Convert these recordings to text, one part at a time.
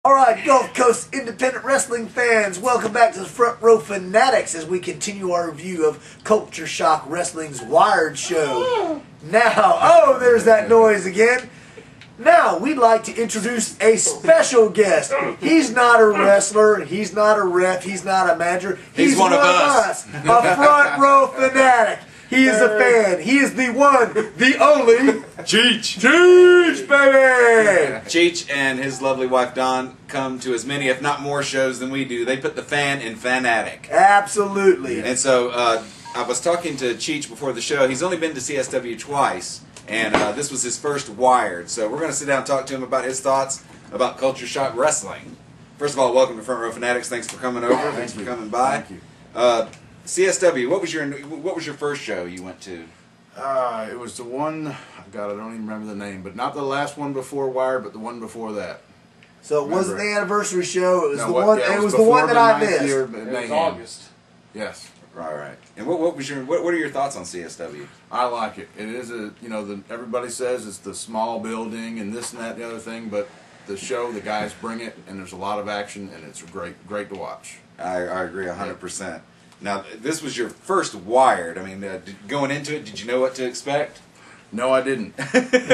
All right, Gulf Coast independent wrestling fans, welcome back to the Front Row Fanatics as we continue our review of Culture Shock Wrestling's Wired show. Now, there's that noise again. Now, we'd like to introduce a special guest. He's not a wrestler, he's not a ref, he's not a manager. He's one of us, a Front Row Fanatic. He is a fan. He is the one, the only Cheech. Cheech, baby! Cheech and his lovely wife Dawn come to as many, if not more, shows than we do. They put the fan in Fanatic. Absolutely. And so I was talking to Cheech before the show. He's only been to CSW twice, and this was his first Wired. So we're going to sit down and talk to him about his thoughts about Culture Shock Wrestling. First of all, welcome to Front Row Fanatics. Thanks for coming over. Thanks for coming by. Thank you. CSW, what was your first show you went to? It was the one, God, I don't even remember the name, but not the last one before Wired, but the one before that. So it wasn't the anniversary show. It was No, the what- one. yeah, it was the one that I missed. It was August. Yes. Right. And what are your thoughts on CSW? I like it. It is everybody says it's the small building and this and that and the other thing, but the show, the guys bring it, and there's a lot of action, and it's great to watch. I agree 100%. Now, this was your first Wired. I mean, going into it, did you know what to expect? No, I didn't. No, I did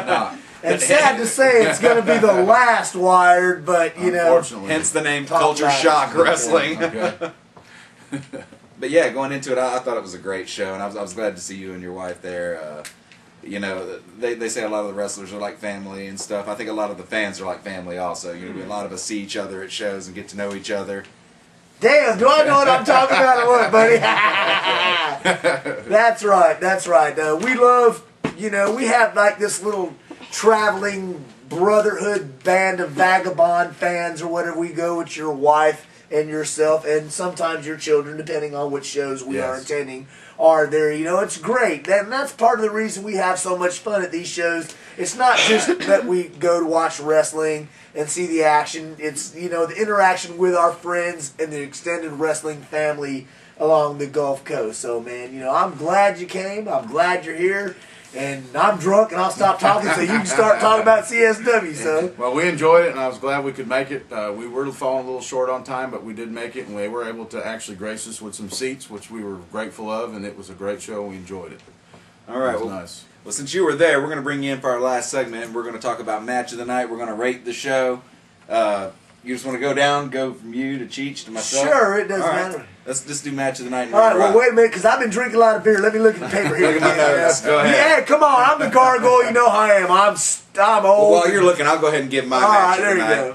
not. And sad to say, it's going to be the last Wired, but you know. Unfortunately. Hence the name Culture Shock Wrestling. Okay. But yeah, going into it, I thought it was a great show, and I was glad to see you and your wife there. You know, they say a lot of the wrestlers are like family and stuff. I think a lot of the fans are like family also. You know, a lot of us see each other at shows and get to know each other. Damn, do I know what I'm talking about or what, buddy? That's right, that's right. We love, we have like this little traveling brotherhood band of vagabond fans or whatever. We go with your wife and yourself and sometimes your children, depending on which shows we are attending, are there. It's great. And that's part of the reason we have so much fun at these shows. It's not just that we go to watch wrestling and see the action. It's, the interaction with our friends and the extended wrestling family along the Gulf Coast. So, man, I'm glad you came. I'm glad you're here. And I'm drunk, and I'll stop talking so you can start talking about CSW, so. Well, we enjoyed it, and I was glad we could make it. We were falling a little short on time, but we did make it, and we were able to actually grace us with some seats, which we were grateful of, and it was a great show, and we enjoyed it. All right. It was well, nice. Well, since you were there, we're going to bring you in for our last segment, and we're going to talk about Match of the Night. We're going to rate the show. You just want to go from you to Cheech to myself? Sure, it doesn't matter. Let's just do Match of the Night. All right, well, wait a minute, because I've been drinking a lot of beer. Let me look at the paper here. Look at my notes. Go ahead. Yeah, come on. I'm the gargoyle. You know how I am. I'm old. Well, while you're looking, I'll go ahead and give my Match of the Night. There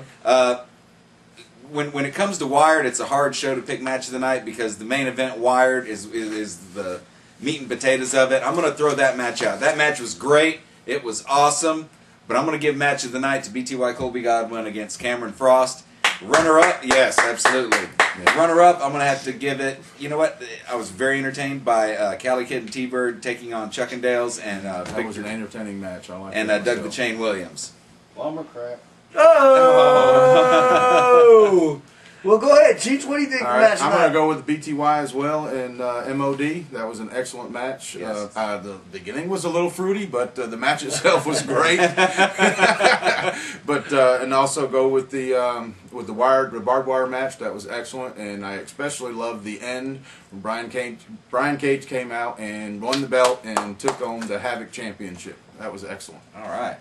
you go. When it comes to Wired, it's a hard show to pick Match of the Night because the main event, Wired, is the meat and potatoes of it. I'm going to throw that match out. That match was great. It was awesome. But I'm going to give Match of the Night to BTY Colby Godwin against Cameron Frost. Runner-up, yes, absolutely. Yeah. Runner-up, I'm going to have to give it, you know what, I was very entertained by Cali Kid and T-Bird taking on Chuck and Dale's and that was an entertaining match. I like and Doug the Chain Williams. Lumber crap. Oh! Well, go ahead, Cheech. What do you think of the match I'm tonight? going to go with BTY as well and MOD. That was an excellent match. Yes. The beginning was a little fruity, but the match itself was great. But and also go with the barbed wire match. That was excellent, and I especially loved the end when Brian Cage came out and won the belt and took on the Havoc Championship. That was excellent. All right.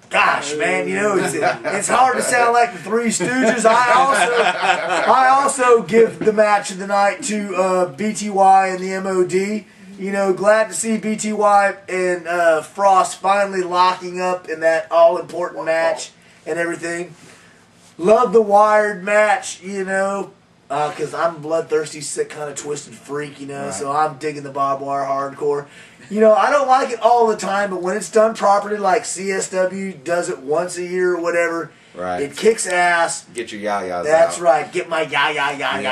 Gosh, man, it's hard to sound like the Three Stooges. I also give the match of the night to BTY and the MOD. Glad to see BTY and Frost finally locking up in that all-important match and everything. Love the Wired match, because I'm a bloodthirsty, sick, kind of twisted freak, Right. so I'm digging the barbed wire hardcore. I don't like it all the time, but when it's done properly, like CSW does it once a year or whatever, Right. it kicks ass. Get your yayas That's out. right. Get my ya.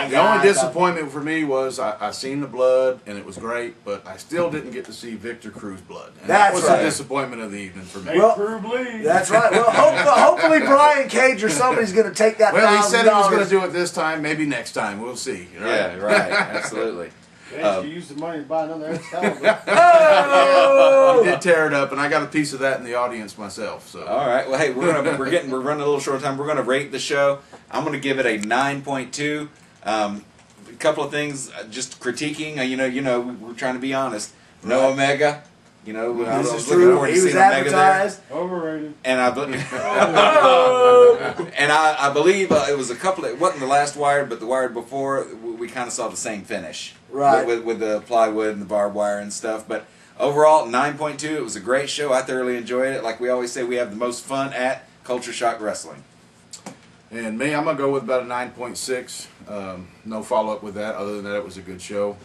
The only disappointment for me was I seen the blood and it was great, but I still didn't get to see Victor Cruz blood. And that was right. the disappointment of the evening for me. Well, Crew bleed. That's right. Well, hopefully Brian Cage or somebody's going to take that. Well, he said he was going $1,000. to do it this time. Maybe next time. We'll see. Right? Yeah, right. Absolutely. Guys, you use the money to buy another Excalibur. Oh! I did tear it up, and I got a piece of that in the audience myself. So. All right. Well, hey, we're running a little short time. We're gonna rate the show. I'm gonna give it a 9.2. A couple of things, just critiquing. We're trying to be honest. No Right. Omega. I This was is looking true. forward to He was seeing Omega there. advertised. Overrated. And I believe it was it wasn't the last Wired, but the Wired before. We kind of saw the same finish, Right. with the plywood and the barbed wire and stuff. But overall, 9.2. It was a great show. I thoroughly enjoyed it. Like we always say, we have the most fun at Culture Shock Wrestling. And me, I'm going to go with about a 9.6. No follow-up with that. Other than that, it was a good show.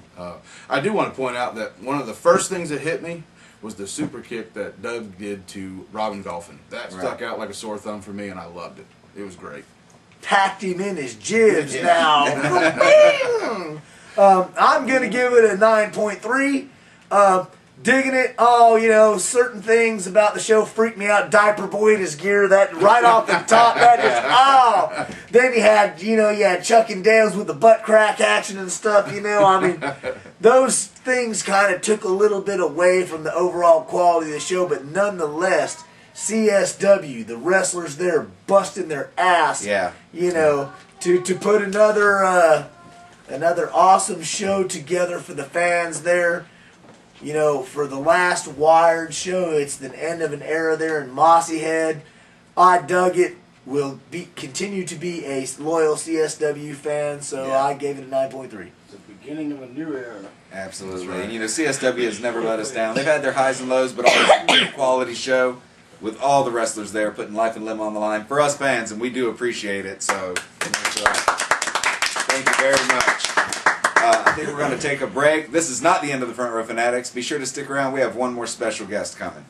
I do want to point out that one of the first things that hit me was the super kick that Doug did to Robin Dolphin. That stuck out like a sore thumb for me, and I loved it. It was great. Tacked him in his jibs now. I'm going to give it a 9.3. Digging it. Oh, certain things about the show freaked me out. Diaper Boy in his gear, that right off the top, that just, Then you had Chuck and Dales with the butt crack action and stuff, those things kind of took a little bit away from the overall quality of the show, but nonetheless, CSW, the wrestlers there busting their ass, Yeah. to put another awesome show together for the fans there. For the last Wired show, it's the end of an era there in Mossy Head. I dug it. Will continue to be a loyal CSW fan, so Yeah. I gave it a 9.3. It's the beginning of a new era. Absolutely. That's right. And CSW has never let us down. They've had their highs and lows, but always a good quality show with all the wrestlers there putting life and limb on the line for us fans, and we do appreciate it. So, thank you very much. I think we're going to take a break. This is not the end of the Front Row Fanatics. Be sure to stick around. We have one more special guest coming.